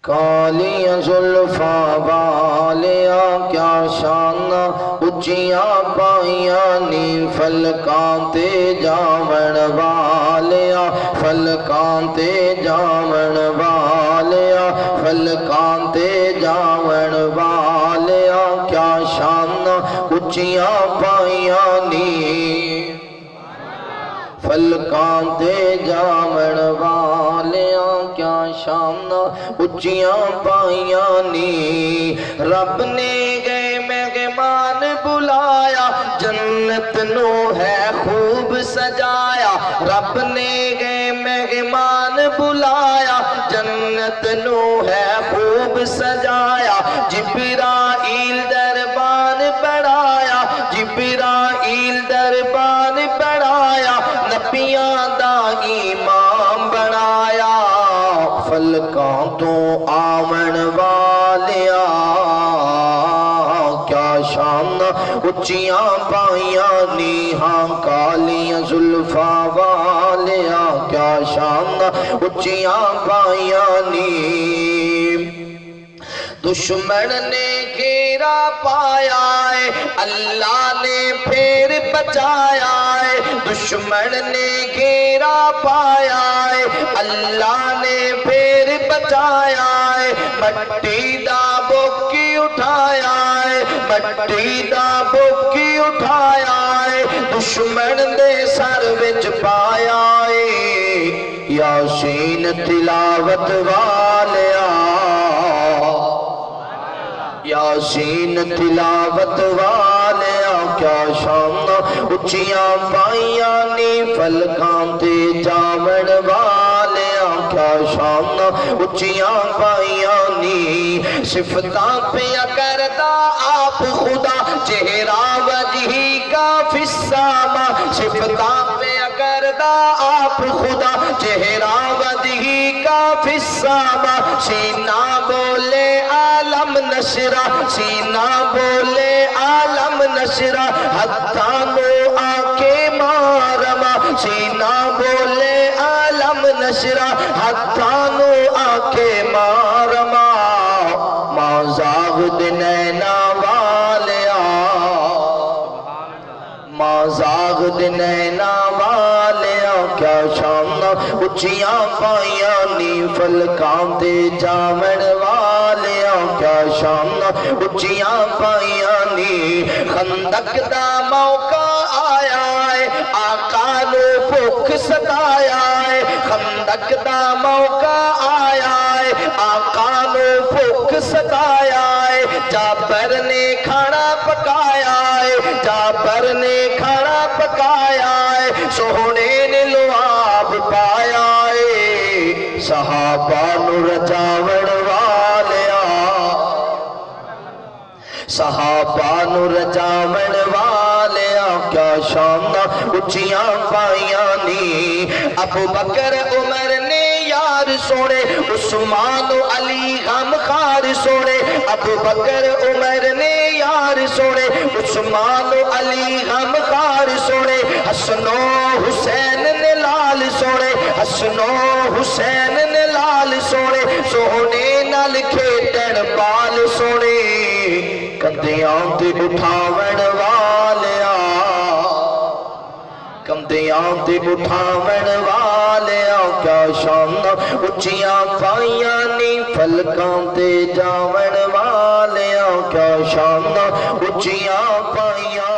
کالیاں زلفاں والیاں کیا شان اچیاں پائیاں نی فلکاں تے جاون والیاں فلکاں تے جاون والیاں فلکاں تے جاون والیاں کیا شان اچیاں پائیاں نی فلکاں تے جاون والیاں کیا شان اچیاں پائیاں نی رب نے گئے مہمان بلایا جنت نو ہے خوب سجایا رب نے گئے مہمان بلایا جنت نو ہے خوب سجایا جبرائیل دربان بڑھایا جبرائیل دربان بڑھایا نبیاں دا امام بنایا فلکاں تو آمن والیاں کیا شان اچیاں پائیاں نی ہاں کالیاں زلفاں والیاں کیا شان اچیاں پائیاں نی دشمن نے گھیرا پایا ہے اللہ نے پھر بچایا ہے دشمن نے گھیرا پایا ہے اللہ نے پھر بچایا ہے مٹی دا بوکی اٹھایا ہے مٹی دا بوکی اٹھایا ہے دشمن دے سر وچ پایا ہے یاسین تلاوت والیاں یاسین تلاوت والیاں کیا شان اچیاں پائیاں نی فلکاں تے جاون والیاں کیا شان اچیاں پائیاں نی صفتاں پیا کردا آپ خدا چہرہ وجہی کا فی السما صفتاں پیا کردا آپ خدا چہرہ وجہی کا فی السما سینہ بولے عالم نشرہ سینہ بولے عالم نشرہ ہتھانو آکے مارما سینہ بولے عالم نشرہ ہتھانو آکے مارما ماں زاغ دنینا والیاں ماں زاغ دنینا والیاں کیا شان اچیاں پائیاں نی فلکاں تے جاون والیاں کیا شان اچیاں پائیاں نی خندق دا موقع آیا ہے آقا نو بھوک ستایا ہے خندق دا موقع آیا ہے آقا نو بھوک ستایا ہے جابر نے کھانا پکایا ہے جابر نے کھانا پکایا ہے سونے نے لعاب پایا ہے صحابہ نو رجاون والیاں صحابہ نو رجاون والیاں کیا شان اچیاں پائیاں نی ابو بکر عمر نے یار سونے عثمان و علی غم خار سونے ابو بکر عمر نے یار سونے عثمان و علی غم خار سونے حسن و حسین نے لال سونے حسن و حسین نے لال سونے سونے نال کھیٹن بال سونے کندیاں تے اٹھاون والیاں کندیاں تے اٹھاون والیاں کیا شان اچیاں پائیاں نی فلکاں تے جاون والیاں کیا شان اچیاں پائیاں